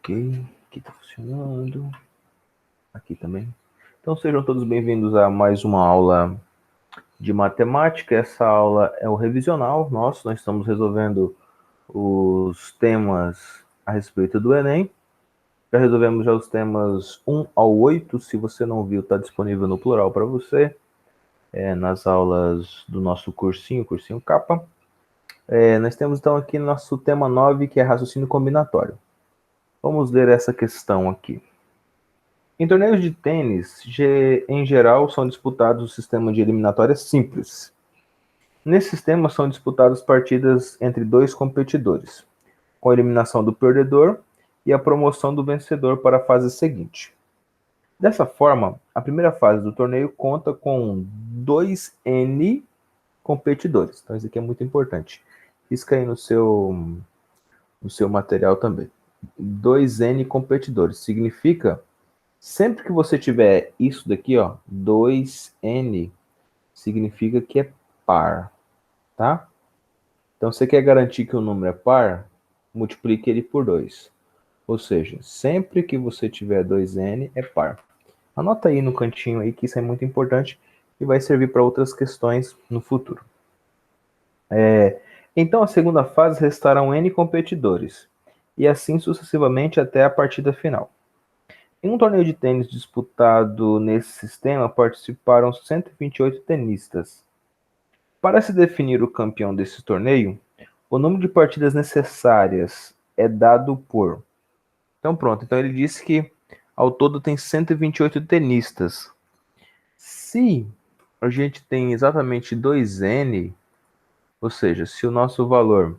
Ok, aqui tá funcionando. Aqui também. Então sejam todos bem-vindos a mais uma aula de matemática. Essa aula é o revisional nosso. Nós estamos resolvendo os temas a respeito do Enem. Já resolvemos os temas 1 ao 8. Se você não viu, está disponível no plural para você. Nas aulas do nosso cursinho capa. Nós temos então aqui nosso tema 9, que é raciocínio combinatório. Vamos ler essa questão aqui. Em torneios de tênis, em geral, são disputados o sistema de eliminatórias simples. Nesse sistema, são disputadas partidas entre dois competidores, com a eliminação do perdedor e a promoção do vencedor para a fase seguinte. Dessa forma, a primeira fase do torneio conta com 2N competidores. Então, isso aqui é muito importante. Risca aí no seu material também. 2N competidores. Significa, sempre que você tiver isso daqui, ó, 2N, significa que é par, tá? Então, você quer garantir que o número é par, multiplique ele por 2. Ou seja, sempre que você tiver 2N, é par. Anota aí no cantinho aí que isso é muito importante e vai servir para outras questões no futuro. Então, a segunda fase restarão N competidores, e assim sucessivamente até a partida final. Em um torneio de tênis disputado nesse sistema, participaram 128 tenistas. Para se definir o campeão desse torneio, o número de partidas necessárias é dado por... Então pronto, então ele disse que ao todo tem 128 tenistas. Se a gente tem exatamente 2N, ou seja, se o nosso valor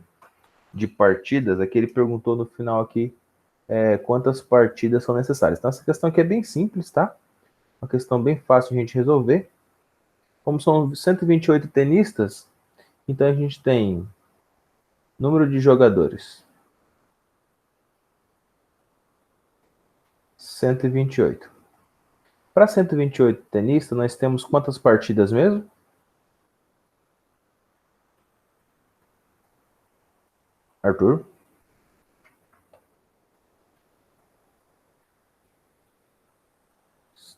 de partidas, aqui ele perguntou no final aqui, quantas partidas são necessárias. Então essa questão aqui é bem simples, tá? Uma questão bem fácil de a gente resolver. Como são 128 tenistas, então a gente tem número de jogadores. 128. Para 128 tenistas, nós temos quantas partidas mesmo? Arthur?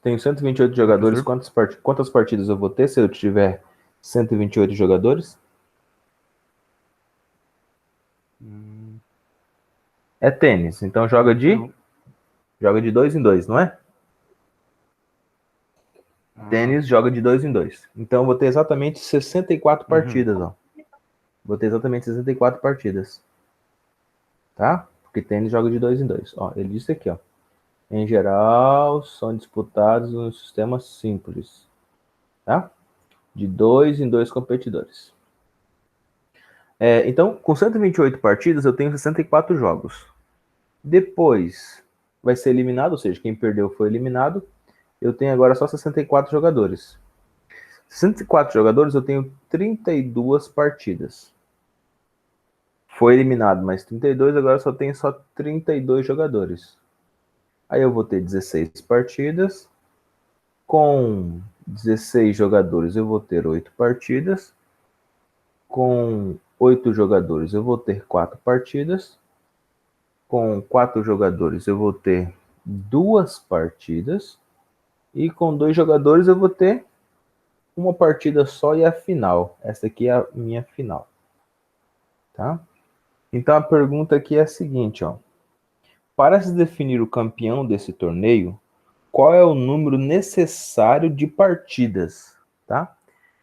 Tenho 128 jogadores. Quantas partidas eu vou ter se eu tiver 128 jogadores? É tênis, então joga de 2 em 2, não é? Tênis joga de 2 em 2. Então eu vou ter exatamente 64 partidas, ó. Vou ter exatamente 64 partidas. Tá? Porque tênis joga de 2 em 2. Ó, ele disse aqui, ó. Em geral, são disputados no sistema simples. Tá? De 2 em 2 competidores. Então, com 128 partidas, eu tenho 64 jogos. Depois vai ser eliminado, ou seja, quem perdeu foi eliminado. Eu tenho agora só 64 jogadores. 64 jogadores, eu tenho 32 partidas. Foi eliminado mais 32, agora só tenho só 32 jogadores. Aí eu vou ter 16 partidas. Com 16 jogadores, eu vou ter 8 partidas. Com 8 jogadores, eu vou ter 4 partidas. Com 4 jogadores, eu vou ter 2 partidas. E com 2 jogadores, eu vou ter uma partida só e a final. Essa aqui é a minha final. Tá? Então a pergunta aqui é a seguinte, ó. Para se definir o campeão desse torneio, qual é o número necessário de partidas, tá?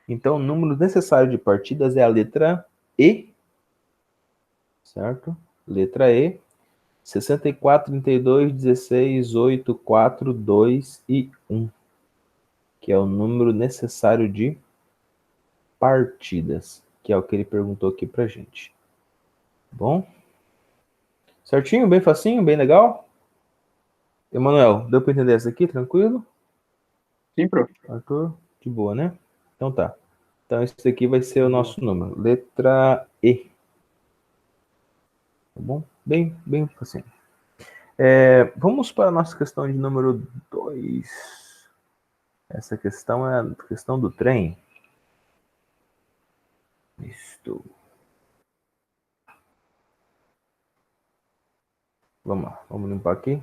Então, o número necessário de partidas é a letra E, certo? Letra E, 64, 32, 16, 8, 4, 2 e 1, que é o número necessário de partidas, que é o que ele perguntou aqui pra gente. Bom? Certinho? Bem facinho? Bem legal? Emanuel, deu para entender essa aqui? Tranquilo? Sim, prof. Arthur, de boa, né? Então tá. Então esse aqui vai ser o nosso número. Letra E. Tá bom? Bem facinho. Vamos para a nossa questão de número 2. Essa questão é a questão do trem. Isto. Vamos lá, vamos limpar aqui.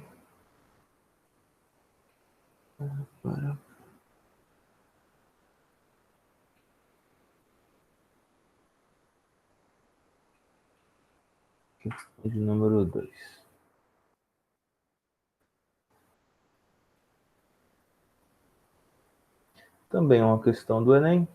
Questão de número 2. Também é uma questão do Enem.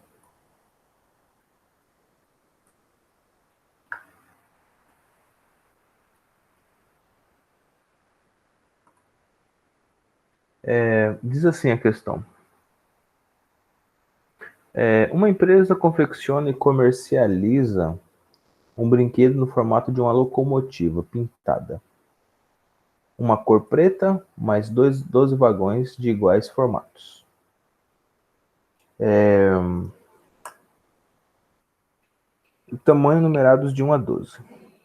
Diz assim a questão. Uma empresa confecciona e comercializa um brinquedo no formato de uma locomotiva pintada. Uma cor preta, mais 12 vagões de iguais formatos. Tamanho numerados de 1 a 12.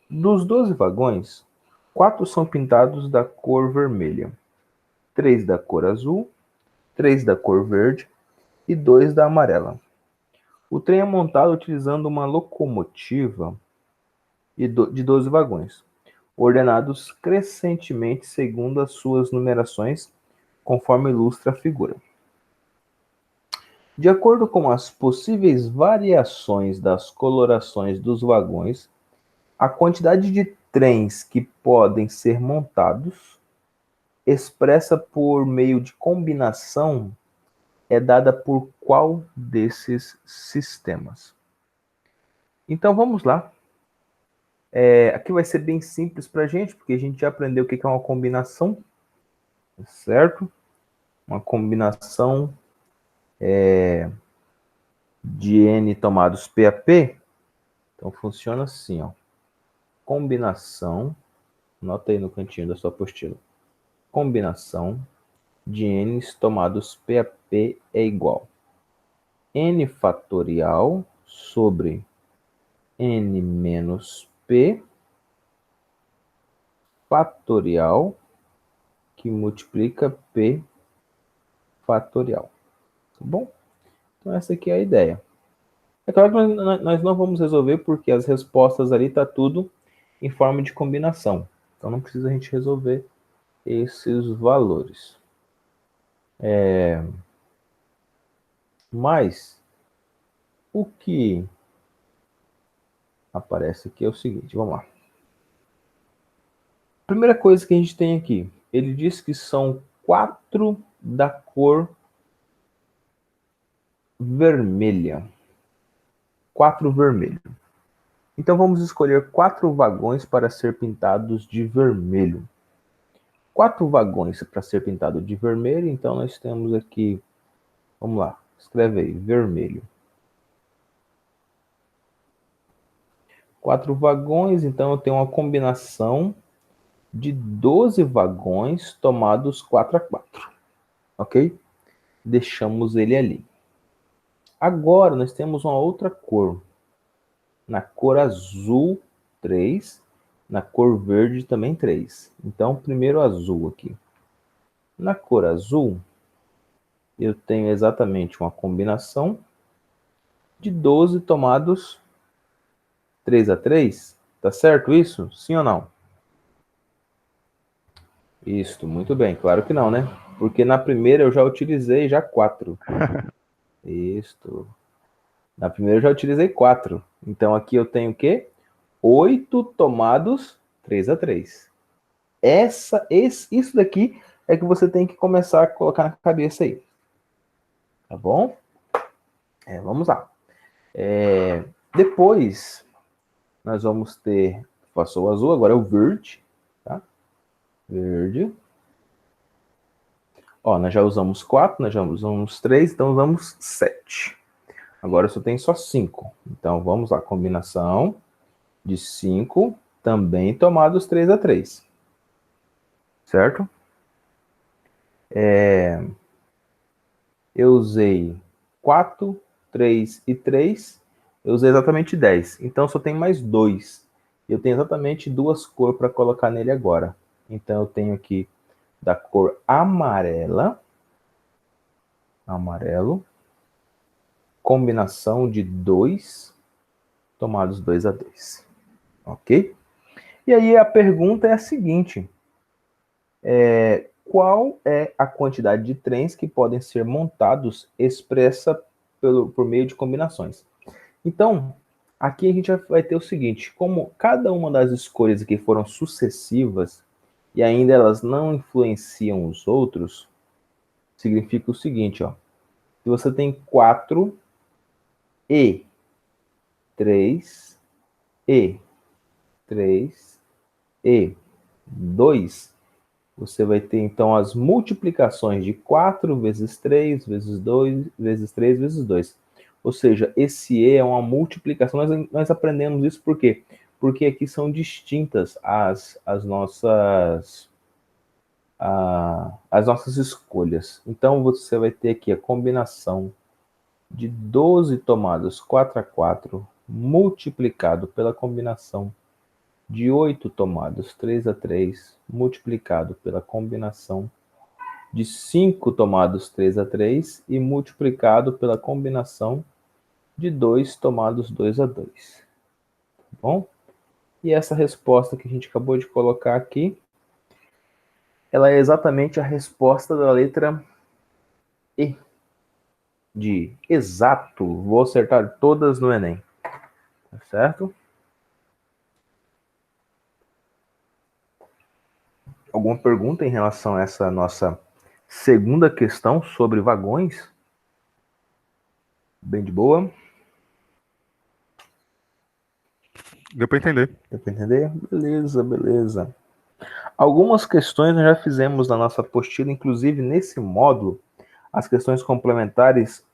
Dos 12 vagões, 4 são pintados da cor vermelha, 3 da cor azul, 3 da cor verde e 2 da amarela. O trem é montado utilizando uma locomotiva de 12 vagões, ordenados crescentemente segundo as suas numerações, conforme ilustra a figura. De acordo com as possíveis variações das colorações dos vagões, a quantidade de trens que podem ser montados, expressa por meio de combinação, é dada por qual desses sistemas? Então vamos lá. Aqui vai ser bem simples para a gente, porque a gente já aprendeu o que é uma combinação, certo? Uma combinação de N tomados P a P. Então funciona assim, ó. Combinação, nota aí no cantinho da sua apostila. Combinação de N tomados P a P é igual N fatorial sobre N menos P fatorial que multiplica P fatorial. Tá bom? Então essa aqui é a ideia. É claro que nós não vamos resolver porque as respostas ali tá tudo em forma de combinação. Então não precisa a gente resolver esses valores. Mas o que aparece aqui é o seguinte, vamos lá. Primeira coisa que a gente tem aqui, ele diz que são 4 da cor vermelha. 4 vermelho. Então vamos escolher 4 vagões para ser pintados de vermelho. 4 vagões para ser pintado de vermelho, então nós temos aqui, vamos lá, escreve aí, vermelho. 4 vagões, então eu tenho uma combinação de 12 vagões tomados 4 a 4, ok? Deixamos ele ali. Agora nós temos uma outra cor. Na cor azul, 3. Na cor verde também 3. Então, primeiro azul aqui. Na cor azul, eu tenho exatamente uma combinação de 12 tomados 3 a 3. Tá certo isso? Sim ou não? Isso, muito bem. Claro que não, né? Porque na primeira eu já utilizei já 4. Isso. Na primeira eu já utilizei 4. Então aqui eu tenho o quê? 8 tomados 3 a 3. Isso daqui é que você tem que começar a colocar na cabeça aí. Tá bom? Vamos lá. Depois, nós vamos ter... Passou o azul, agora é o verde. Tá? Verde. Ó, nós já usamos 4, nós já usamos 3, então usamos 7. Agora só tem só 5. Então vamos lá, combinação de 5, também tomados 3 a 3. Certo? Eu usei 4, 3 e 3. Eu usei exatamente 10. Então só tem mais 2. Eu tenho exatamente 2 cores para colocar nele agora. Então eu tenho aqui da cor amarela. Amarelo. Combinação de 2 tomados 2 a 2. Ok? E aí a pergunta é a seguinte. Qual é a quantidade de trens que podem ser montados expressa por meio de combinações? Então, aqui a gente vai ter o seguinte, como cada uma das escolhas aqui foram sucessivas e ainda elas não influenciam os outros, significa o seguinte, ó. Se você tem 4 e 3 e 3 e 2, você vai ter então as multiplicações de 4 vezes 3 vezes 2 vezes 3 vezes 2. Ou seja, esse E é uma multiplicação. Nós aprendemos isso por quê? Porque aqui são distintas as nossas escolhas. Então você vai ter aqui a combinação de 12 tomadas 4 a 4 multiplicado pela combinação de 8 tomadas 3 a 3 multiplicado pela combinação de 5 tomados 3 a 3 e multiplicado pela combinação de 2 tomados 2 a 2. Tá bom? E essa resposta que a gente acabou de colocar aqui, ela é exatamente a resposta da letra E, de exato. Vou acertar todas no Enem. Tá certo? Alguma pergunta em relação a essa nossa segunda questão sobre vagões? Bem de boa? Deu para entender. Deu para entender? Beleza, beleza. Algumas questões nós já fizemos na nossa apostila, inclusive nesse módulo, as questões complementares,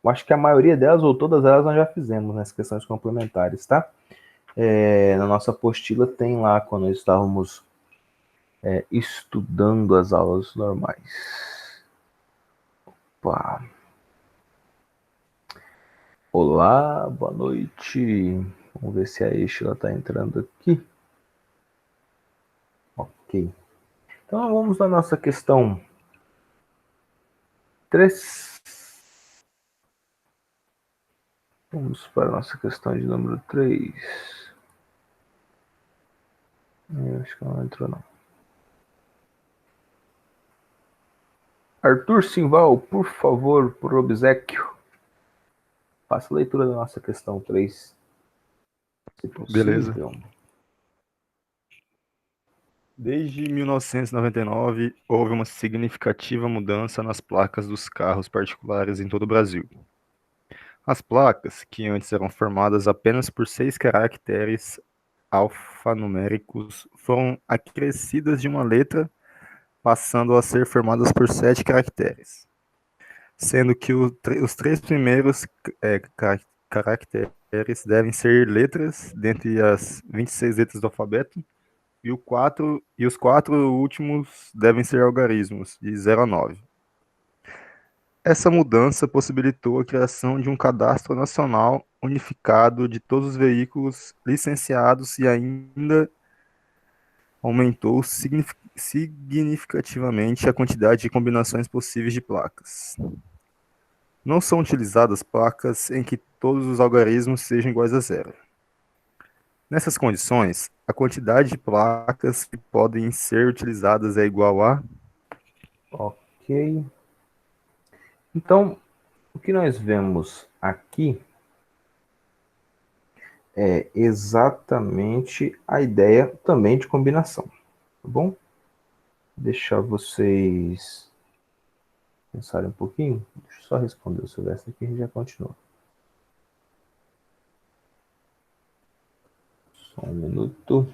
eu acho que a maioria delas, ou todas elas, nós já fizemos, nas questões complementares, tá? Na nossa apostila tem lá, quando nós estávamos estudando as aulas normais. Opa. Olá, boa noite. Vamos ver se a Estela está entrando aqui. Ok. Então vamos na nossa questão 3. Vamos para a nossa questão de número 3. Acho que não entrou, não. Arthur Simval, por favor, por obséquio, faça a leitura da nossa questão 3, se possível. Beleza. Desde 1999, houve uma significativa mudança nas placas dos carros particulares em todo o Brasil. As placas, que antes eram formadas apenas por 6 caracteres alfanuméricos, foram acrescidas de uma letra, passando a ser formadas por 7 caracteres, sendo que os 3 primeiros caracteres devem ser letras dentre as 26 letras do alfabeto, e os 4 últimos devem ser algarismos, de 0 a 9. Essa mudança possibilitou a criação de um cadastro nacional unificado de todos os veículos licenciados e ainda aumentou significativamente a quantidade de combinações possíveis de placas. Não são utilizadas placas em que todos os algarismos sejam iguais a 0. Nessas condições, a quantidade de placas que podem ser utilizadas é igual a... Ok. Então, o que nós vemos aqui é exatamente a ideia também de combinação, tá bom? Deixar vocês pensarem um pouquinho. Deixa eu só responder o Silvestre aqui e a gente já continua. Só um minuto.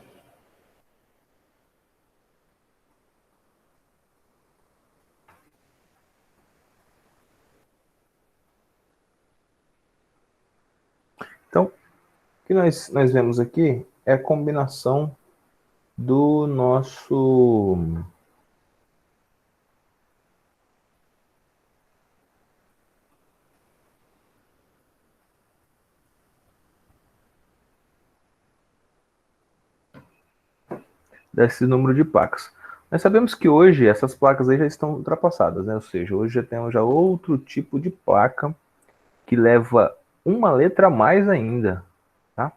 Então, o que nós vemos aqui é a combinação do nosso desse número de placas. Nós sabemos que hoje essas placas aí já estão ultrapassadas, né? Ou seja, hoje já temos já outro tipo de placa que leva uma letra a mais ainda, tá?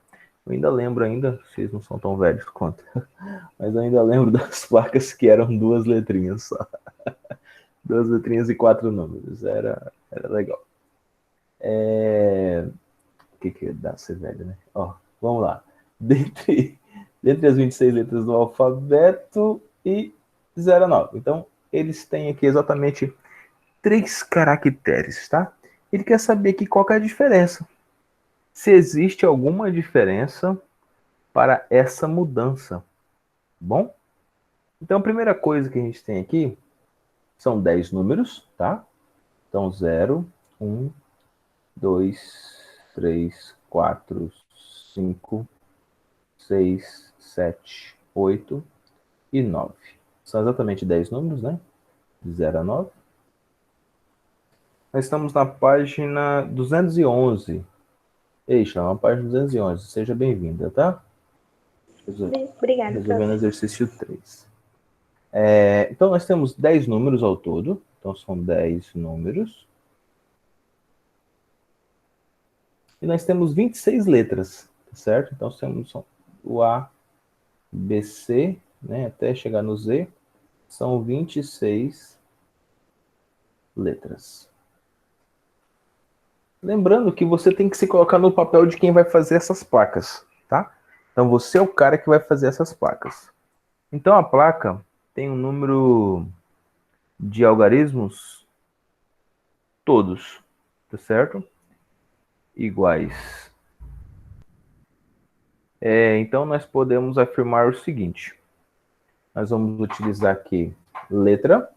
Eu ainda lembro ainda, vocês não são tão velhos quanto, mas eu ainda lembro das placas que eram duas letrinhas só. Duas letrinhas e 4 números. Era legal. O que dá ser velho, né? Ó, vamos lá. Dentre as 26 letras do alfabeto e 0 a 9. Então, eles têm aqui exatamente 3 caracteres, tá? Ele quer saber aqui qual que é a diferença. Se existe alguma diferença para essa mudança. Bom? Então, a primeira coisa que a gente tem aqui são 10 números, tá? Então, 0, 1, 2, 3, 4, 5, 6, 7, 8 e 9. São exatamente 10 números, né? De 0 a 9. Nós estamos na página 211. Eixa, na página 211. Seja bem-vinda, tá? Obrigada, Resolvendo prof. exercício 3. Então, nós temos 10 números ao todo. Então, são 10 números. E nós temos 26 letras, certo? Então, temos o A, B, C, né, até chegar no Z, são 26 letras. Lembrando que você tem que se colocar no papel de quem vai fazer essas placas, tá? Então, você é o cara que vai fazer essas placas. Então, a placa tem um número de algarismos todos, tá certo? Iguais. Então, nós podemos afirmar o seguinte. Nós vamos utilizar aqui letra,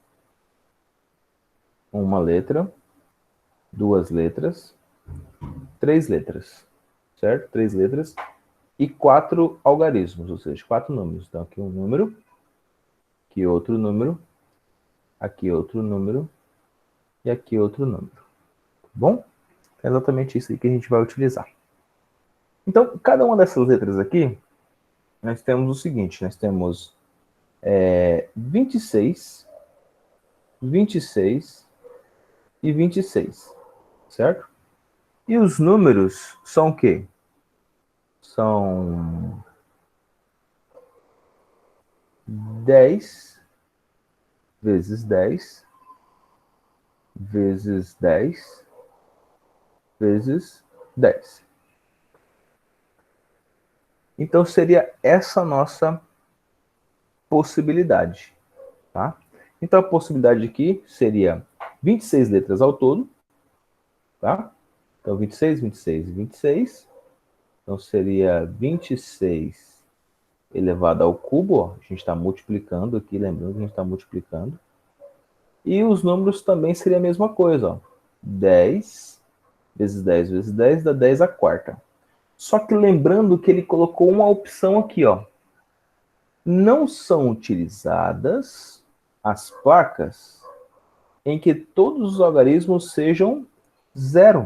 uma letra, duas letras, três letras, certo? Três letras e 4 algarismos, ou seja, 4 números. Então, aqui um número, aqui outro número, aqui outro número e aqui outro número. Tá bom? É exatamente isso aí que a gente vai utilizar. Então, cada uma dessas letras aqui, nós temos o seguinte, nós temos 26, 26 e 26, certo? E os números são o quê? São 10 vezes 10 vezes 10 vezes 10. Então, seria essa nossa possibilidade, tá? Então, a possibilidade aqui seria 26 letras ao todo, tá? Então, 26, 26 e 26. Então, seria 26 elevado ao cubo, ó. A gente está multiplicando aqui, lembrando que a gente está multiplicando. E os números também seria a mesma coisa, ó. 10 vezes 10 vezes 10 dá 10 à quarta. Só que lembrando que ele colocou uma opção aqui, ó. Não são utilizadas as placas em que todos os algarismos sejam zero,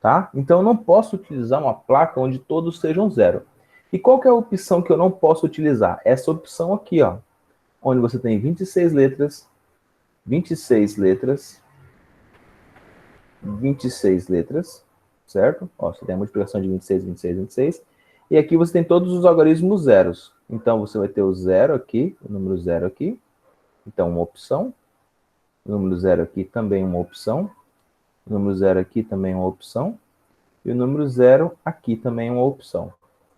tá? Então eu não posso utilizar uma placa onde todos sejam zero. E qual que é a opção que eu não posso utilizar? Essa opção aqui, ó, onde você tem 26 letras, 26 letras, 26 letras, certo? Ó, você tem a multiplicação de 26, 26, 26. E aqui você tem todos os algarismos zeros. Então, você vai ter o zero aqui, o número zero aqui. Então, uma opção. O número zero aqui também uma opção. O número zero aqui também uma opção. E o número zero aqui também uma opção.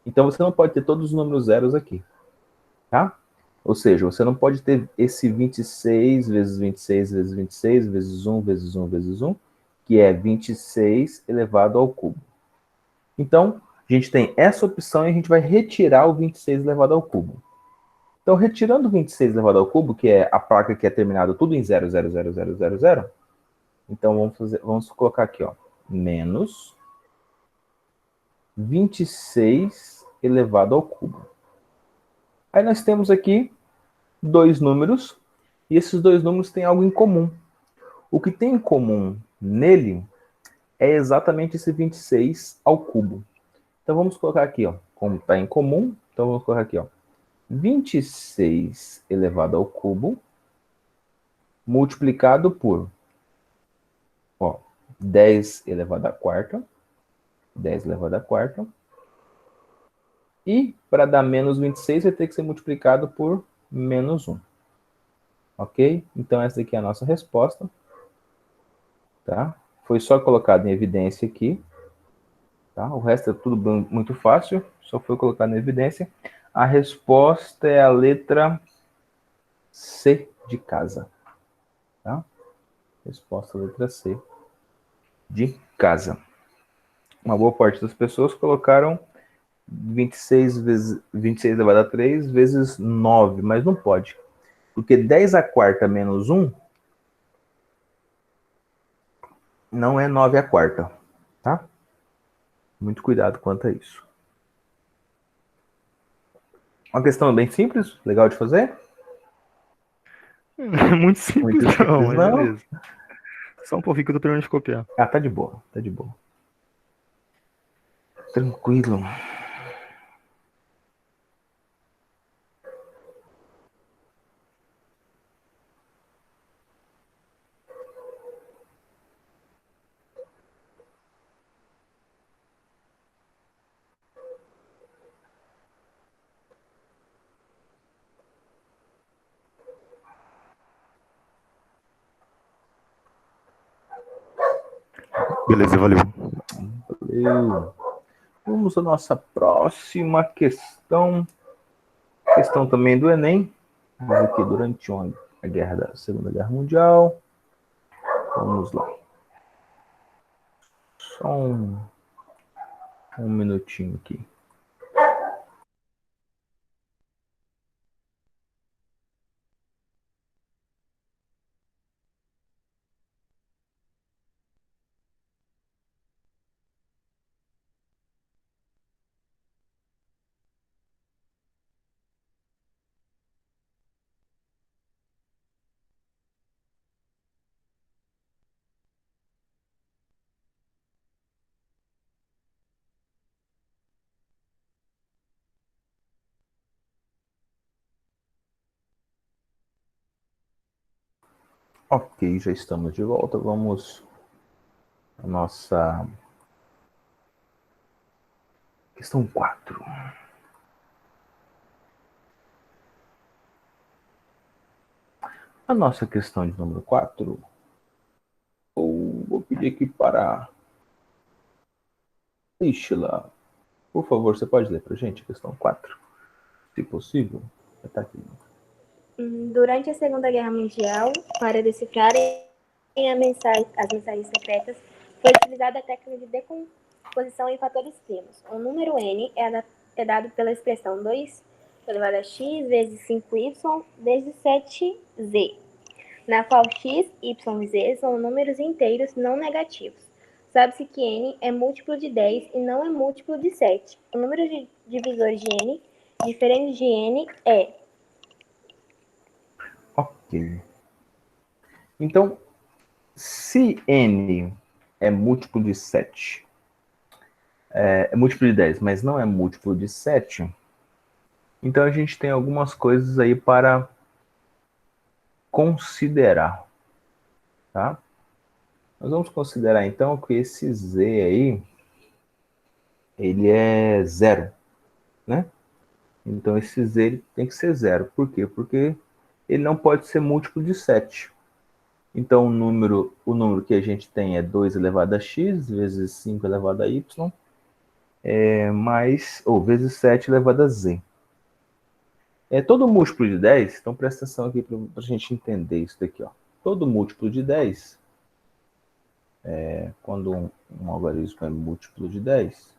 Então, você não pode ter todos os números zeros aqui, tá? Ou seja, você não pode ter esse 26 vezes 26 vezes 26 vezes 1 vezes 1 vezes 1, que é 26 elevado ao cubo. Então, a gente tem essa opção e a gente vai retirar o 26 elevado ao cubo. Então, retirando o 26 elevado ao cubo, que é a placa que é terminada tudo em 0, 0, 0, 0, 0, 0, então vamos colocar aqui, ó, menos 26 elevado ao cubo. Aí nós temos aqui dois números, e esses dois números têm algo em comum. O que tem em comum nele é exatamente esse 26 ao cubo. Então vamos colocar aqui, ó, como está em comum, então vamos colocar aqui, ó, 26 elevado ao cubo multiplicado por, ó, 10 elevado à quarta, 10 elevado à quarta, E para dar menos 26, vai ter que ser multiplicado por menos 1. Ok? Então, essa aqui é a nossa resposta. Tá? Foi só colocado em evidência aqui. Tá? O resto é tudo muito fácil. Só foi colocado em evidência. A resposta é a letra C de casa. Tá? Resposta letra C de casa. Uma boa parte das pessoas colocaram 26 elevado a 3 vezes 9, mas não pode. Porque 10 a quarta menos 1 não é 9 a quarta, tá? Muito cuidado quanto a isso. Uma questão bem simples, legal de fazer. Muito simples, Muito não, simples, mas não. beleza. Só um pouquinho que eu tô terminando de copiar. Ah, tá de boa, tá de boa. Tranquilo. Beleza, valeu. Valeu. Vamos à nossa próxima questão. Questão também do Enem. Mas aqui durante a guerra da Segunda Guerra Mundial. Vamos lá. Só um minutinho aqui. Ok, já estamos de volta. Vamos à nossa questão 4. A nossa questão de número 4. Vou pedir aqui para Isla. Por favor, você pode ler para a gente a questão 4, se possível? Tá aqui. Durante a Segunda Guerra Mundial, para decifrarem as mensagens secretas, foi utilizada a técnica de decomposição em fatores primos. O número n é dado pela expressão 2 elevado a x vezes 5y vezes 7z, na qual x, y e z são números inteiros não negativos. Sabe-se que n é múltiplo de 10 e não é múltiplo de 7. O número de divisores de n, diferente de n, é... Ok. Então, se n é múltiplo de 7, é múltiplo de 10, mas não é múltiplo de 7, então a gente tem algumas coisas aí para considerar, tá? Nós vamos considerar então que esse z aí, ele é zero, né? Então esse z ele tem que ser zero. Por quê? Porque ele não pode ser múltiplo de 7. Então o número que a gente tem é 2 elevado a x vezes 5 elevado a y, vezes 7 elevado a z. É todo múltiplo de 10, então presta atenção aqui para a gente entender isso daqui. Ó. Todo múltiplo de 10, quando um algarismo é múltiplo de 10,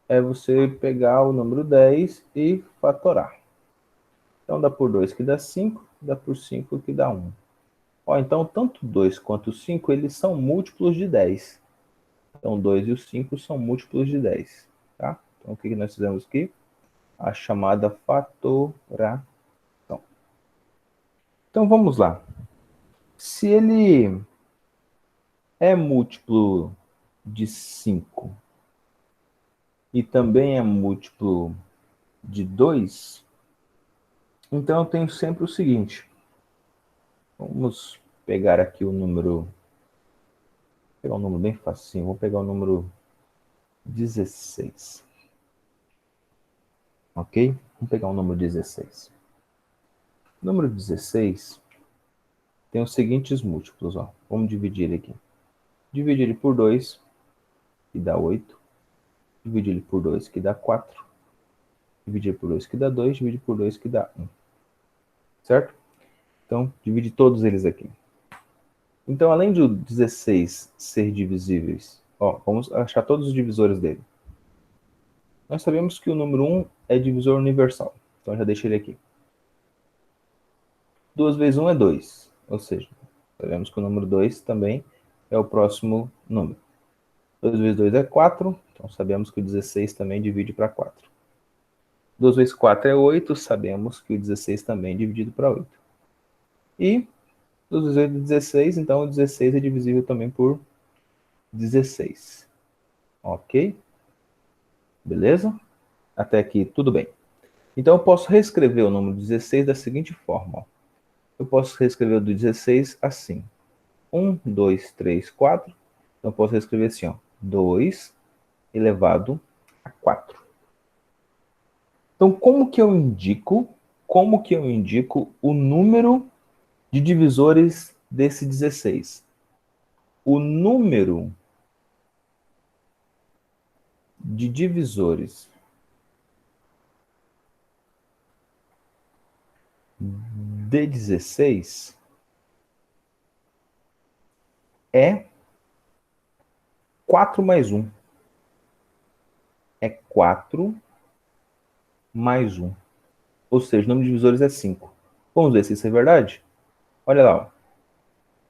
é você pegar o número 10 e fatorar. Então dá por 2 que dá 5, dá por 5 que dá 1. Ó, então tanto 2 quanto 5, eles são múltiplos de 10. Então 2 e o 5 são múltiplos de 10. Tá? Então o que nós fizemos aqui? A chamada fatoração. Então vamos lá. Se ele é múltiplo de 5 e também é múltiplo de 2, então eu tenho sempre o seguinte. Vamos pegar aqui o número... Vou pegar um número bem facinho. Vou pegar o número 16. Ok? Vamos pegar o número 16. O número 16 tem os seguintes múltiplos, ó. Vamos dividir ele aqui. Dividir ele por 2, que dá 8. Dividir ele por 2, que dá 4. Dividir por 2, que dá 2. Dividir por 2, que dá 1. Certo? Então, divide todos eles aqui. Então, além de o 16 ser divisíveis, ó, vamos achar todos os divisores dele. Nós sabemos que o número 1 é divisor universal. Então, já deixei ele aqui. 2 vezes 1 é 2. Ou seja, sabemos que o número 2 também é o próximo número. 2 vezes 2 é 4. Então, sabemos que o 16 também divide para 4. 2 vezes 4 é 8. Sabemos que o 16 também é dividido para 8. E 2 vezes 8 é 16. Então, o 16 é divisível também por 16. Ok? Beleza? Até aqui, tudo bem. Então, eu posso reescrever o número 16 da seguinte forma. Ó. Eu posso reescrever o do 16 assim. 1, 2, 3, 4. Então, eu posso reescrever assim, ó. 2 elevado a 4. Então, como que eu indico o número de divisores desse 16? O número de divisores de 16 é 4 mais 1. É 4 mais 1. Ou seja, o número de divisores é 5. Vamos ver se isso é verdade? Olha lá.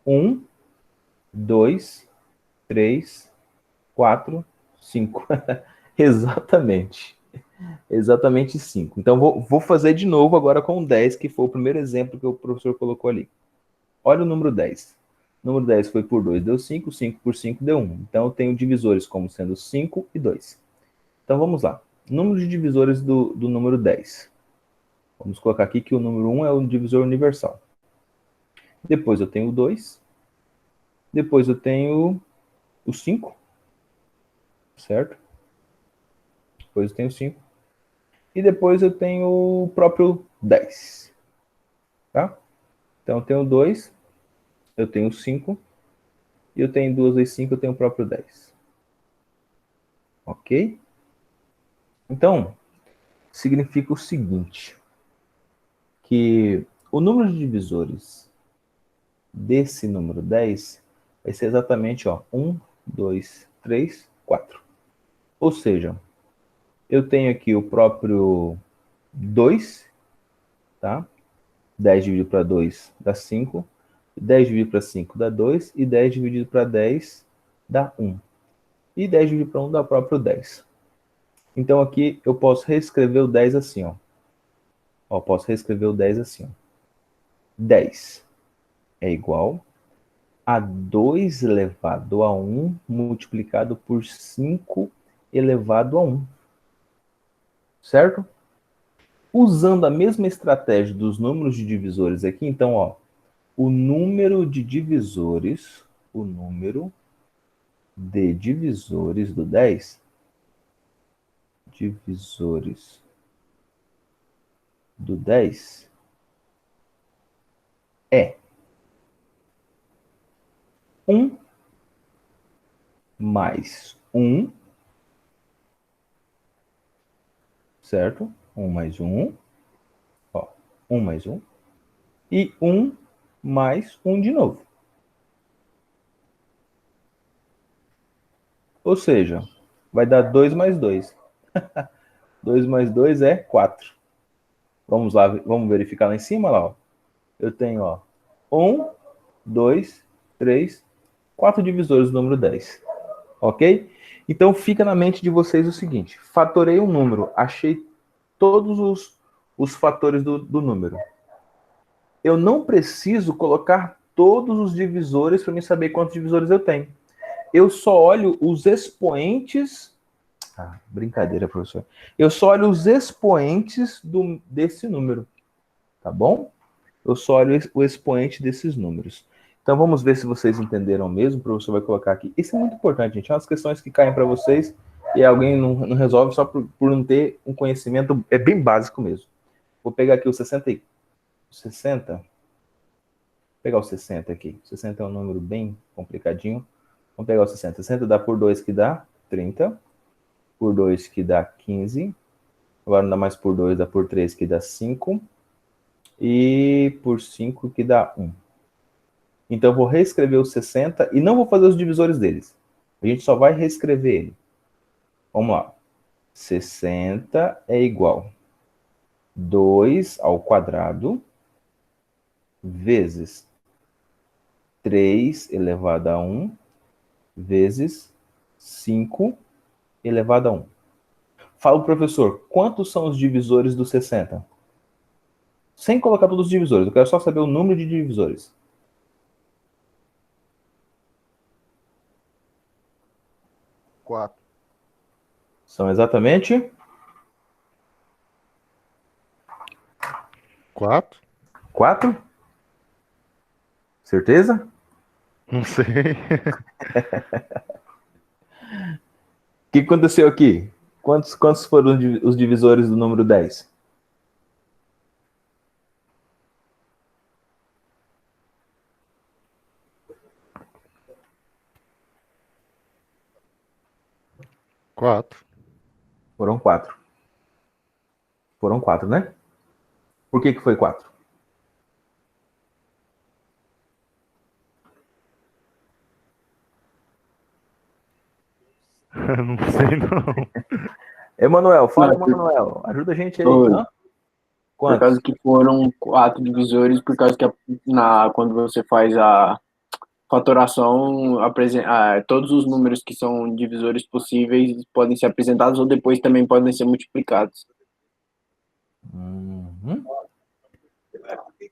1, 2, 3, 4, 5. Exatamente. Exatamente 5. Então, vou fazer de novo agora com o 10, que foi o primeiro exemplo que o professor colocou ali. Olha o número 10. O número 10 foi por 2, deu 5. 5 por 5 deu 1. Então, eu tenho divisores como sendo 5 e 2. Então, vamos lá. Número de divisores do número 10. Vamos colocar aqui que o número 1 é o divisor universal. Depois eu tenho o 2. Depois eu tenho o 5. Certo? Depois eu tenho o 5. E depois eu tenho o próprio 10. Tá? Então eu tenho 2. Eu tenho 5. E eu tenho 2 vezes 5, eu tenho o próprio 10. Ok? Então, significa o seguinte. Que o número de divisores desse número 10 vai ser exatamente, ó, 1, 2, 3, 4. Ou seja, eu tenho aqui o próprio 2, tá? 10 dividido para 2 dá 5. 10 dividido para 5 dá 2. E 10 dividido para 10 dá 1. E 10 dividido para 1 dá o próprio 10. Então aqui eu posso reescrever o 10 assim, ó. Ó, posso reescrever o 10 assim, ó. 10 é igual a 2 elevado a 1 multiplicado por 5 elevado a 1. Certo? Usando a mesma estratégia dos números de divisores aqui, então, ó, o número de divisores do 10, divisores do 10 é 1 mais 1, certo? 1 mais 1, ó, 1 mais 1, e 1 mais 1 de novo. Ou seja, vai dar 2 mais 2. 2 mais 2 é 4. Vamos lá, vamos verificar lá em cima, lá, ó. Eu tenho, ó, 1, 2, 3, 4 divisores do número 10. Ok? Então, fica na mente de vocês o seguinte. Fatorei um número, achei todos os fatores do número. Eu não preciso colocar todos os divisores para me saber quantos divisores eu tenho. Eu só olho os expoentes... Ah, brincadeira, professor. Eu só olho os expoentes desse número. Tá bom? Eu só olho o expoente desses números. Então, vamos ver se vocês entenderam mesmo. O professor vai colocar aqui. Isso é muito importante, gente. É umas questões que caem para vocês e alguém não resolve só por não ter um conhecimento, é bem básico mesmo. Vou pegar aqui o 60. Vou pegar o 60 aqui. 60 é um número bem complicadinho. Vamos pegar o 60. 60 dá por 2 que dá 30. Por 2 que dá 15. Agora não dá mais por 2, dá por 3 que dá 5. E por 5 que dá 1. Então eu vou reescrever o 60 e não vou fazer os divisores deles. A gente só vai reescrever ele. Vamos lá. 60 é igual 2 ao quadrado vezes 3 elevado a 1 vezes 5 elevado a 1. Fala, professor, quantos são os divisores do 60? Sem colocar todos os divisores, eu quero só saber o número de divisores. Quatro. São exatamente 4? 4? Certeza? Não sei. O que aconteceu aqui? Quantos foram os divisores do número 10? Quatro. Foram 4. Foram 4, né? Por que foi 4? Não sei, não. Emanuel, fala, Não, Emanuel. Ajuda a gente aí. Oi. Hã? Por causa Quantos? que foram 4 divisores, por causa que quando você faz a fatoração, todos os números que são divisores possíveis podem ser apresentados ou depois também podem ser multiplicados. Uhum.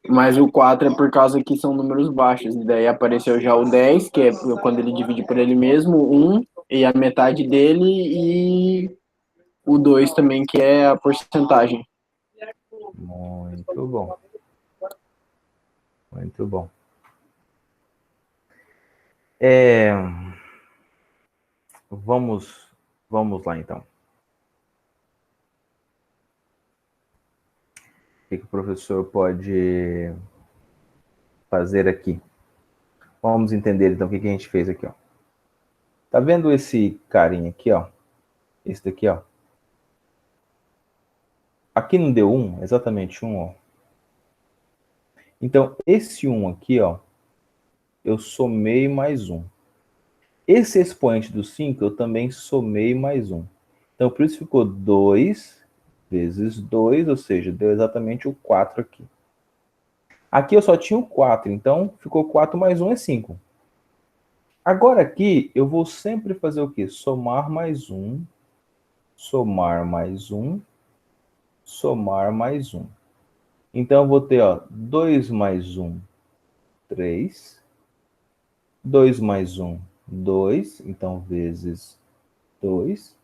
Mas o 4 é por causa que são números baixos. E daí apareceu já o 10, que é quando ele divide por ele mesmo, 1 e a metade dele, e o 2 também, que é a porcentagem. Muito bom. Muito bom. Vamos lá, então. O que o professor pode fazer aqui? Vamos entender, então, o que a gente fez aqui, ó. Tá vendo esse carinha aqui, ó? Esse daqui, ó. Aqui não deu 1, exatamente 1, ó. Então, esse 1 aqui, ó, eu somei mais 1. Esse expoente do 5, eu também somei mais 1. Então, por isso ficou 2 vezes 2, ou seja, deu exatamente o 4 aqui. Aqui eu só tinha o 4, então ficou 4 mais 1 é 5. Agora aqui, eu vou sempre fazer o quê? Somar mais 1, somar mais 1, somar mais 1. Então, eu vou ter, ó, 2 mais 1, 3. 2 mais 1, 2. Então, vezes 2.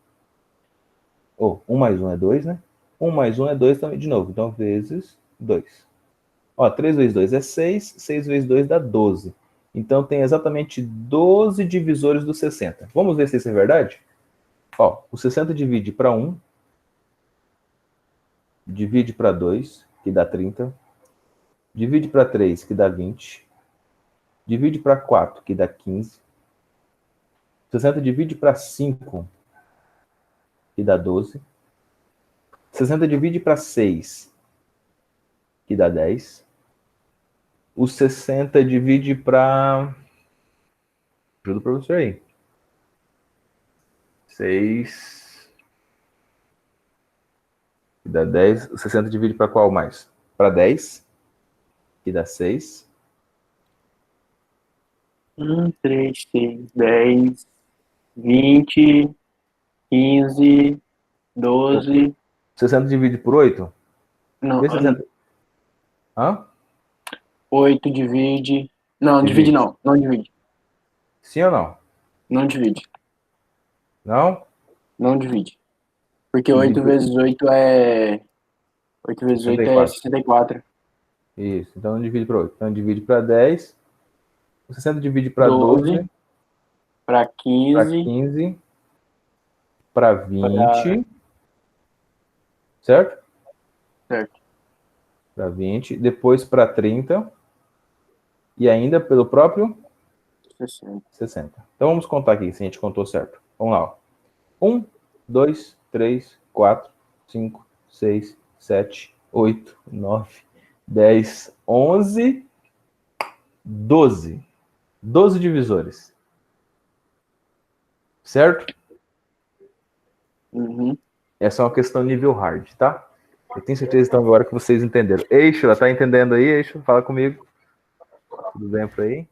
1 mais 1 é 2, né? 1 mais 1 é 2 também, de novo. Então, vezes 2. Ó, 3 vezes 2 é 6. 6 vezes 2 dá 12. Então, tem exatamente 12 divisores do 60. Vamos ver se isso é verdade? Ó, o 60 divide para 1. Divide para 2, que dá 30. Divide para 3, que dá 20. Divide para 4, que dá 15. 60 divide para 5, que dá 12. 60 divide para 6, que dá 10. O 60 divide para... Ajuda o professor aí. 6, que dá 10. O 60 divide para qual mais? Para 10, que dá 6. 1, 3, 6, 10, 20, 15, 12. 60 divide por 8? Não, Vê 60. Hã? 8 divide. Não, Divide. divide não. Não divide. Sim ou não? Não divide. Não? Não divide. Porque Divide 8 por vezes 8 é. 8 vezes 8 é 64. 64. Isso. Então não divide por 8. Então divide para 10. O 60 divide para 12 12. para Para 15. 15. para 20. Certo? Certo. Para 20. Depois para 30. E ainda pelo próprio 60. Então vamos contar aqui, se a gente contou certo. Vamos lá. 1, 2, 3, 4, 5, 6, 7, 8, 9, 10, 11, 12. 12 divisores. Certo? Uhum. Essa é uma questão nível hard, tá? Eu tenho certeza então agora que vocês entenderam. Eixo, tá entendendo aí, Eixo? Fala comigo. Tudo bem por aí?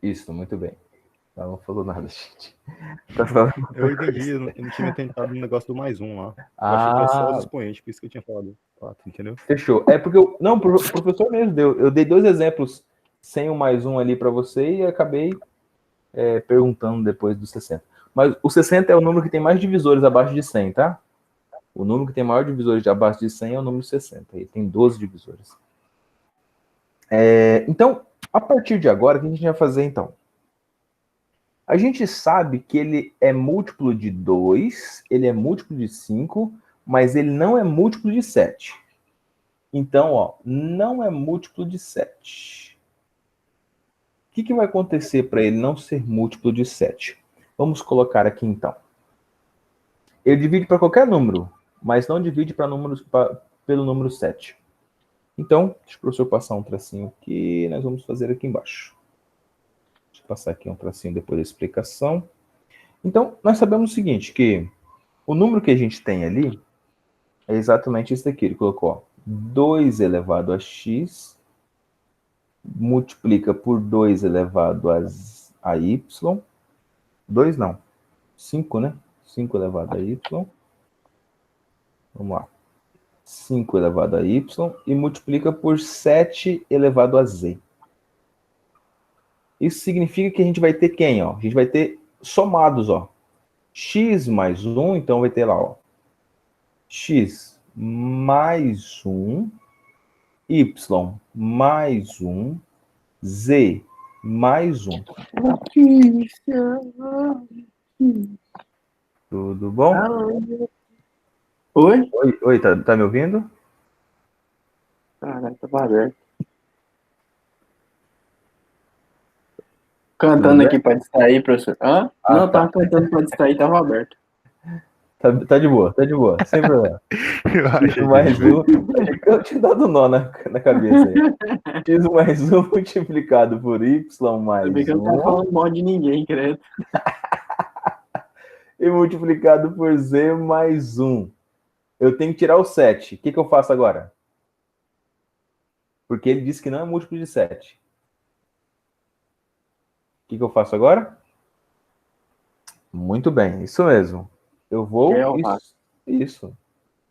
Isso, muito bem. Ela não falou nada, gente. Tá falando Eu entendi, eu não tinha me atentado no negócio do mais um lá. Eu achei que era só os expoentes, por isso que eu tinha falado 4, entendeu? Fechou. É porque eu. Não, o professor mesmo deu. Eu dei 2 exemplos sem o mais um ali para você e acabei perguntando depois do 60. Mas o 60 é o número que tem mais divisores abaixo de 100, tá? O número que tem maior divisores abaixo de 100 é o número 60. Ele tem 12 divisores. Então, a partir de agora, o que a gente vai fazer então? A gente sabe que ele é múltiplo de 2, ele é múltiplo de 5, mas ele não é múltiplo de 7. Então, ó, não é múltiplo de 7. O que vai acontecer para ele não ser múltiplo de 7? Vamos colocar aqui então. Ele divide para qualquer número, mas não divide pelo número 7. Então, deixa o professor passar um tracinho aqui, nós vamos fazer aqui embaixo. Deixa eu passar aqui um tracinho depois da explicação. Então, nós sabemos o seguinte, que o número que a gente tem ali é exatamente esse daqui. Ele colocou, ó, 2 elevado a x, multiplica por 2 elevado a y. 2 não, 5, né? 5 elevado a y. Vamos lá. 5 elevado a y e multiplica por 7 elevado a z. Isso significa que a gente vai ter quem, ó? A gente vai ter somados, ó. X mais 1, então vai ter lá, ó. X mais 1, y mais 1, z mais 1. Tudo bom? Oi? Oi, tá me ouvindo? Caralho, tava aberto. Cantando aqui pra distrair, professor. Hã? Não, tá. tava cantando pra distrair, tava aberto. Tá de boa, sem problema. Eu achei X mais 1, eu tinha dado nó na cabeça aí. X mais 1 multiplicado por y mais Também que eu não tava 1 falando mal de ninguém, credo. e multiplicado por z mais 1. Eu tenho que tirar o 7. O que eu faço agora? Porque ele disse que não é múltiplo de 7. O que eu faço agora? Muito bem, isso mesmo. Eu vou... Isso.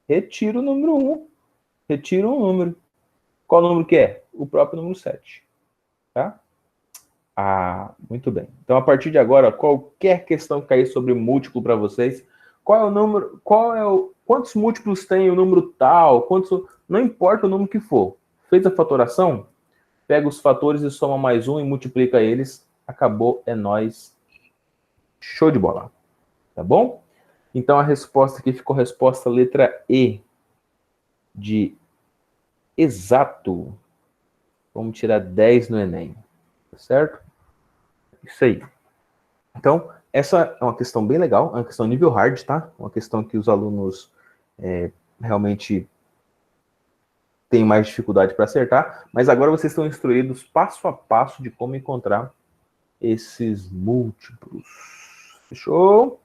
Retiro o número 1. Retiro um número. Qual número que é? O próprio número 7. Tá? Muito bem. Então, a partir de agora, qualquer questão que cair sobre múltiplo para vocês, qual é o número, quantos múltiplos tem o número tal, não importa o número que for. Fez a fatoração? Pega os fatores e soma mais 1 e multiplica eles. Acabou, é nóis. Show de bola. Tá bom? Então, a resposta aqui ficou resposta letra E, de exato. Vamos tirar 10 no Enem. Tá certo? Isso aí. Então, essa é uma questão bem legal, é uma questão nível hard, tá? Uma questão que os alunos realmente têm mais dificuldade para acertar, mas agora vocês estão instruídos passo a passo de como encontrar esses múltiplos. Fechou?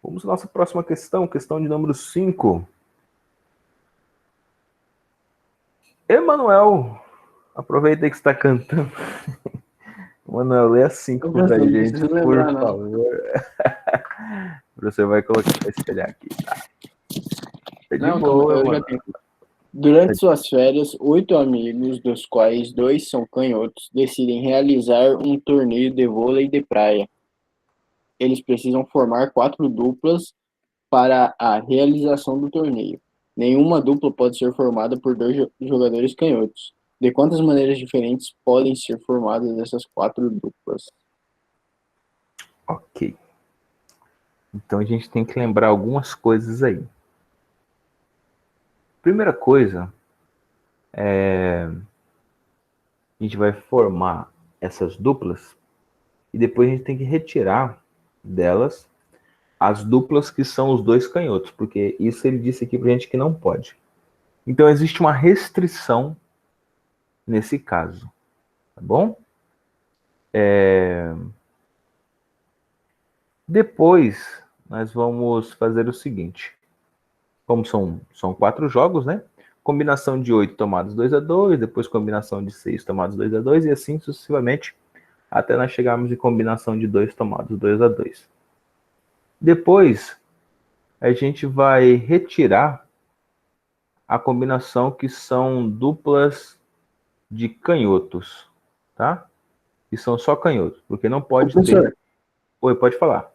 Vamos à nossa próxima questão, questão de número 5. Emanuel, aproveita aí que você está cantando. Emanuel, lê a 5 pra gente, por favor. O professor vai espelhar aqui, tá? É de Não, boa, eu já tenho. Durante suas férias, 8 amigos, dos quais 2 são canhotos, decidem realizar um torneio de vôlei de praia. Eles precisam formar 4 duplas para a realização do torneio. Nenhuma dupla pode ser formada por 2 jogadores canhotos. De quantas maneiras diferentes podem ser formadas essas 4 duplas? Ok. Então a gente tem que lembrar algumas coisas aí. Primeira coisa, a gente vai formar essas duplas e depois a gente tem que retirar delas as duplas que são os dois canhotos, porque isso ele disse aqui pra gente que não pode. Então existe uma restrição nesse caso, tá bom? Depois nós vamos fazer o seguinte, como são 4 jogos, né? Combinação de 8 tomados 2-2, depois combinação de 6 tomados 2-2 e assim sucessivamente, até nós chegarmos em combinação de 2 tomados 2-2. Depois, a gente vai retirar a combinação que são duplas de canhotos, tá? Que são só canhotos, porque não pode Professor, ter... Oi, pode falar.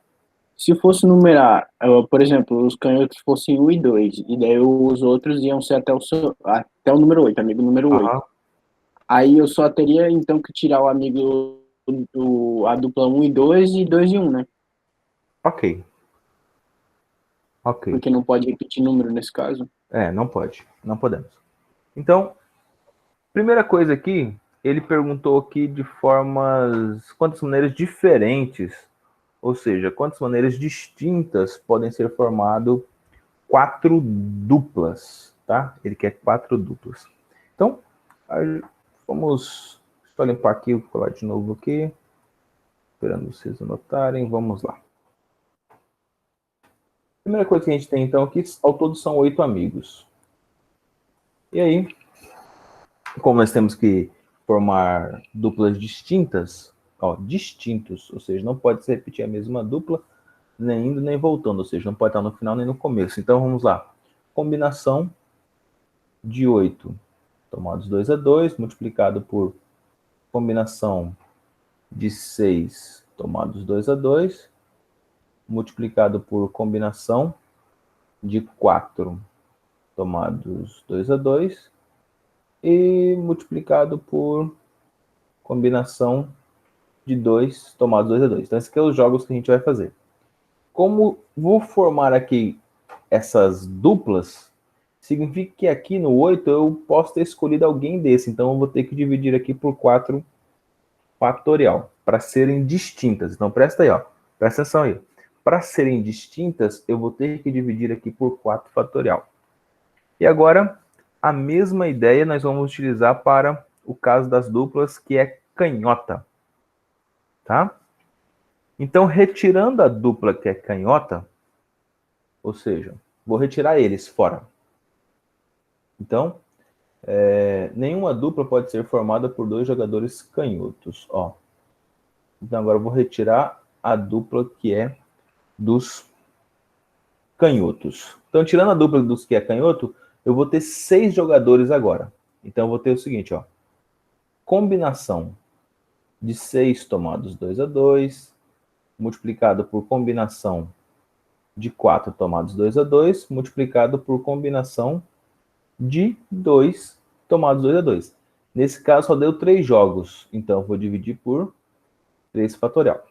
se fosse numerar, por exemplo, os canhotos fossem 1 e 2, e daí os outros iam ser até o número 8, amigo número 8. Aham. Aí eu só teria, então, que tirar o amigo, a dupla 1 e 2 e 2 e 1, né? Ok. Ok. Porque não pode repetir número nesse caso. Não pode. Não podemos. Então, primeira coisa aqui, ele perguntou aqui de quantas maneiras diferentes, ou seja, quantas maneiras distintas podem ser formado 4 duplas, tá? Ele quer 4 duplas. Então, vamos só limpar aqui, vou colar de novo aqui, esperando vocês anotarem, vamos lá. Primeira coisa que a gente tem então aqui, ao todo são 8 amigos. E aí, como nós temos que formar duplas distintas, distintos, ou seja, não pode se repetir a mesma dupla, nem indo nem voltando, ou seja, não pode estar no final nem no começo. Então vamos lá. Combinação de 8 tomados 2-2, multiplicado por combinação de 6 tomados 2-2, multiplicado por combinação de 4 tomados 2-2, e multiplicado por combinação de 2 tomados 2-2. Então, esses aqui são os jogos que a gente vai fazer. Como vou formar aqui essas duplas, significa que aqui no 8 eu posso ter escolhido alguém desse. Então, eu vou ter que dividir aqui por 4 fatorial, para serem distintas. Então, presta aí, presta atenção aí. Para serem distintas, eu vou ter que dividir aqui por 4 fatorial. E agora, a mesma ideia nós vamos utilizar para o caso das duplas, que é canhota. Tá? Então, retirando a dupla que é canhota, ou seja, vou retirar eles fora. Então, nenhuma dupla pode ser formada por 2 jogadores canhotos. Então, agora eu vou retirar a dupla que é dos canhotos. Então, tirando a dupla dos que é canhoto, eu vou ter 6 jogadores agora. Então, eu vou ter o seguinte, combinação de 6 tomados 2-2, multiplicado por combinação de 4 tomados 2-2, multiplicado por combinação de 2 tomados 2-2. Nesse caso, só deu 3 jogos. Então, eu vou dividir por 3 fatorial.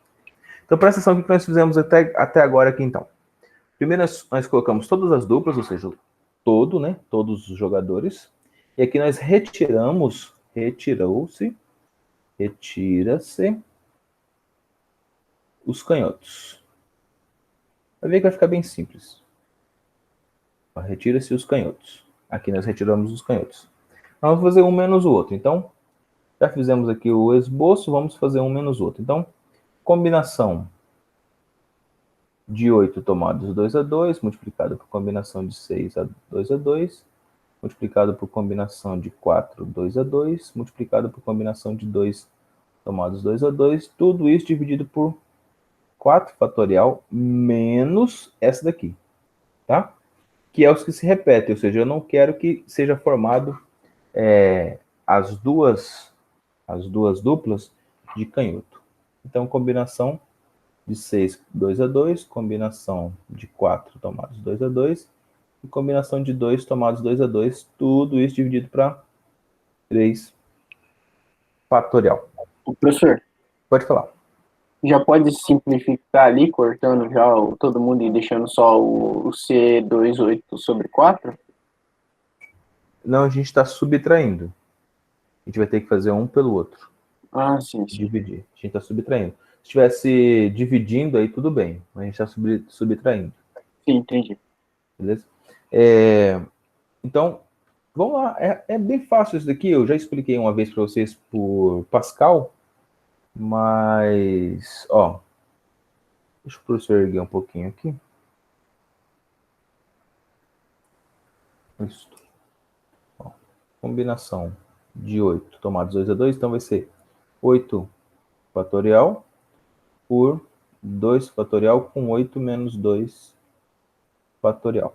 Então, presta atenção no que nós fizemos até agora aqui, então. Primeiro, nós colocamos todas as duplas, ou seja, todos os jogadores. E aqui nós retira-se os canhotos. Vai ver que vai ficar bem simples. Retira-se os canhotos. Aqui nós retiramos os canhotos. Vamos fazer um menos o outro. Então, já fizemos aqui o esboço, vamos fazer um menos o outro. Então, combinação de 8 tomados 2-2, multiplicado por combinação de 6 2-2, multiplicado por combinação de 4 2-2, multiplicado por combinação de 2 tomados 2-2, tudo isso dividido por 4 fatorial menos essa daqui, tá? Que é os que se repetem, ou seja, eu não quero que seja formado as duas duplas de canhoto. Então, combinação de 6 2-2, combinação de 4 tomados 2-2 e combinação de 2 tomados 2-2, tudo isso dividido para 3 fatorial. O professor, Pode falar. Já pode simplificar ali, cortando já todo mundo e deixando só o C28 sobre 4? Não, a gente está subtraindo. A gente vai ter que fazer um pelo outro. Ah, sim, sim. Dividir. A gente está subtraindo. Se estivesse dividindo, aí tudo bem. Mas a gente está subtraindo. Sim, entendi. Beleza? Então, vamos lá. É bem fácil isso daqui. Eu já expliquei uma vez para vocês por Pascal. Mas, ó. Deixa o professor erguer um pouquinho aqui. Isso. Ó, combinação de 8 tomados 2 a 2, então vai ser 8 fatorial por 2 fatorial com 8 menos 2 fatorial.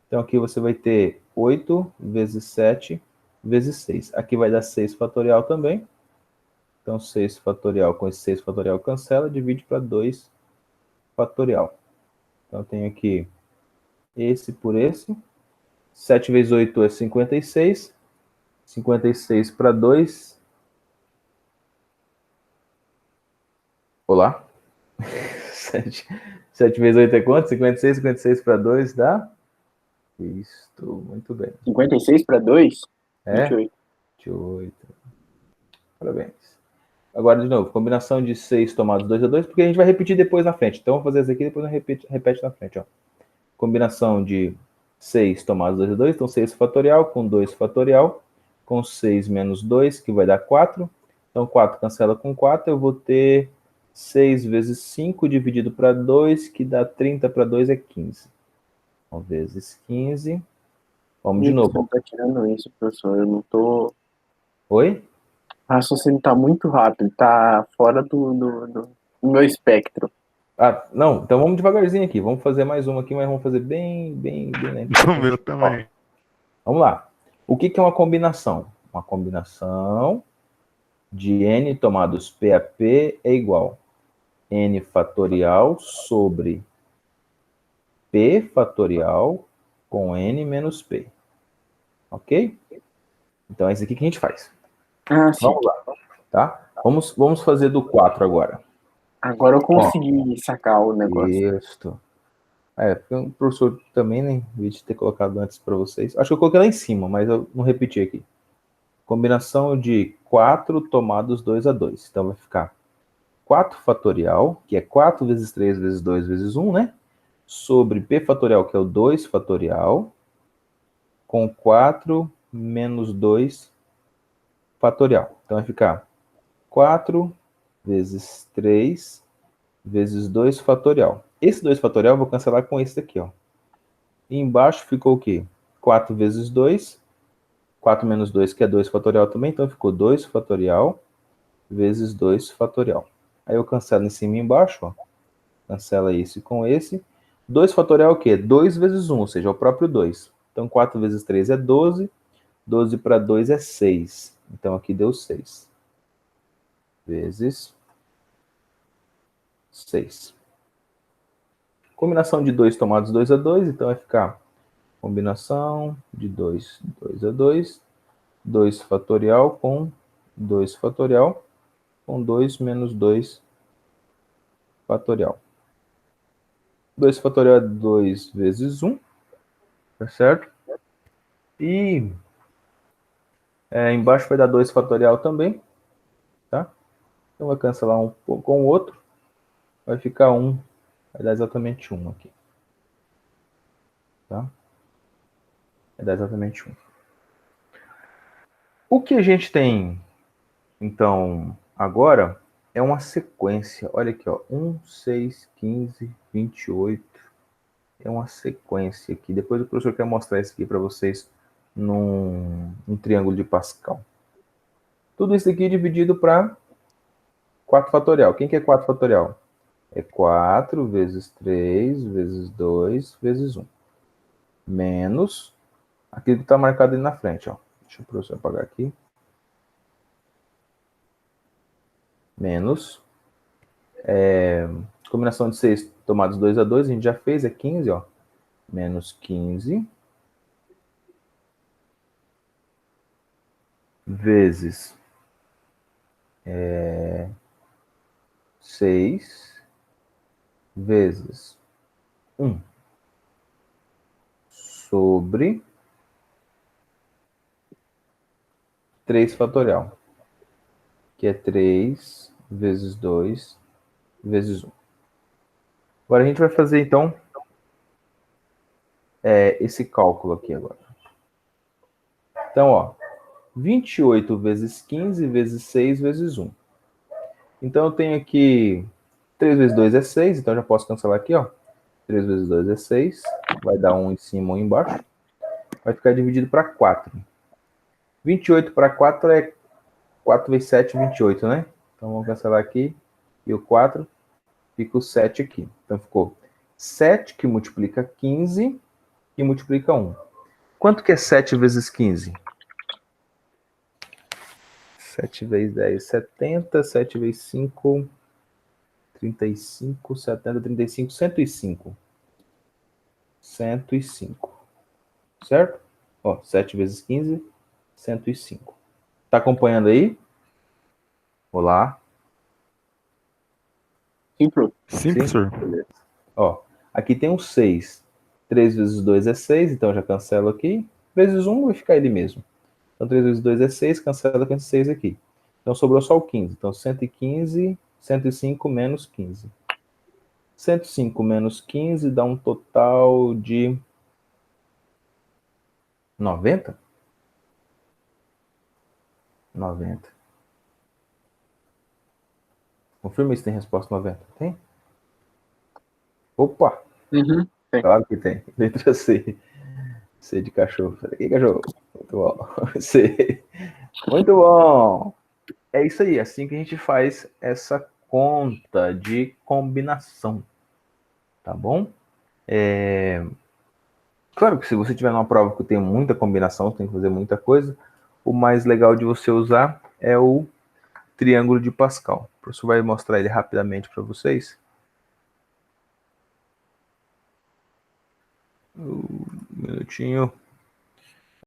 Então aqui você vai ter 8 vezes 7 vezes 6. Aqui vai dar 6 fatorial também. Então 6 fatorial com esse 6 fatorial cancela, divide para 2 fatorial. Então eu tenho aqui esse por esse. 7 vezes 8 é 56. 56 para 2. Olá. 7 vezes 8 é quanto? 56. 56 para 2 dá? Isto, muito bem. 56 para 2? É? 28. 28. Parabéns. Agora, de novo, combinação de 6 tomados 2 a 2, porque a gente vai repetir depois na frente. Então, vamos fazer isso aqui e depois repete na frente. Ó. Combinação de 6 tomados 2 a 2, então 6 fatorial com 2 fatorial, com 6 menos 2, que vai dar 4. Então, 4 cancela com 4, eu vou ter 6 vezes 5 dividido para 2, que dá 30 para 2 é 15. Então, vezes 15. Vamos de Você novo. não tá tirando isso, professor. Eu não tô. Oi? O raciocínio tá muito rápido, tá fora do meu espectro. Ah, não, então vamos devagarzinho aqui. Vamos fazer mais uma aqui, mas vamos fazer bem lento. No meu também. Ó, vamos lá. O que é uma combinação? Uma combinação de n tomados P a P é igual n fatorial sobre P fatorial com n menos P. Ok? Então é isso aqui que a gente faz. Ah, sim. Vamos lá, tá? Vamos fazer do 4 agora. Agora eu consegui sacar o negócio. Isso. Porque o professor também, né? Devia ter colocado antes para vocês. Acho que eu coloquei lá em cima, mas eu não repeti aqui. Combinação de 4 tomados 2 a 2. Então vai ficar 4 fatorial, que é 4 vezes 3 vezes 2 vezes 1, né? Sobre P fatorial, que é o 2 fatorial, com 4 menos 2 fatorial. Então vai ficar 4 vezes 3 vezes 2 fatorial. Esse 2 fatorial eu vou cancelar com esse daqui, ó. E embaixo ficou o quê? 4 vezes 2, 4 menos 2, que é 2 fatorial também, então ficou 2 fatorial vezes 2 fatorial. Aí eu cancelo em cima e embaixo, ó. Cancela esse com esse. 2 fatorial é o quê? 2 vezes 1, ou seja, é o próprio 2. Então 4 vezes 3 é 12, 12 para 2 é 6. Então aqui deu 6. Vezes 6. Combinação de 2 tomados 2 a 2, então vai ficar combinação de 2, 2 a 2, 2 fatorial com 2 fatorial, com 2 menos 2 fatorial. 2 fatorial é 2 vezes 1, tá certo? E embaixo vai dar 2 fatorial também, tá? Então vai cancelar um com o outro, vai ficar 1, vai dar exatamente 1 aqui. Tá? Vai dar exatamente 1. O que a gente tem, então, agora é uma sequência. Olha aqui, ó. 1, 6, 15, 28. É uma sequência aqui. Depois o professor quer mostrar isso aqui para vocês num triângulo de Pascal. Tudo isso aqui dividido para 4 fatorial. Quem que é 4 fatorial? É 4 vezes 3 vezes 2 vezes 1. Menos aquilo que está marcado ali na frente. Ó. Deixa o professor apagar aqui. Menos. Combinação de 6 tomados 2 a 2, a gente já fez, é 15, ó. Menos 15 vezes 6 vezes 1 sobre 3 fatorial, que é 3 vezes 2 vezes 1. Agora a gente vai fazer, então, esse cálculo aqui agora. Então, ó, 28 vezes 15 vezes 6 vezes 1. Então, eu tenho aqui 3 vezes 2 é 6, então eu já posso cancelar aqui, ó. 3 vezes 2 é 6, vai dar 1 em cima, 1 embaixo. Vai ficar dividido para 4. 28 para 4 é 4 vezes 7, 28, né? Então, vamos cancelar aqui. E o 4, fica o 7 aqui. Então, ficou 7 que multiplica 15, que multiplica 1. Quanto que é 7 vezes 15? 7 vezes 10, 70. 7 vezes 5, 35. 70, 35, 105. 105. Certo? Ó, 7 vezes 15, 105. Tá acompanhando aí? Olá? Sim, prof. Sim, professor. Beleza. Ó, aqui tem um 6. 3 vezes 2 é 6, então eu já cancelo aqui. Vezes 1 vai ficar ele mesmo. Então 3 vezes 2 é 6, cancela com esse 6 aqui. Então sobrou só o 15. Então 115, 105 menos 15. 105 menos 15 dá um total de 90? 90. Confirma se tem resposta 90. Tem? Opa! Uhum. Tem. Claro que tem. Letra C. C de cachorro. Sai daqui, cachorro. Muito bom. C. Muito bom. É isso aí. Assim que a gente faz essa conta de combinação. Tá bom? Claro que se você tiver numa prova que tem muita combinação, tem que fazer muita coisa, o mais legal de você usar é o triângulo de Pascal. O professor vai mostrar ele rapidamente para vocês. Um minutinho.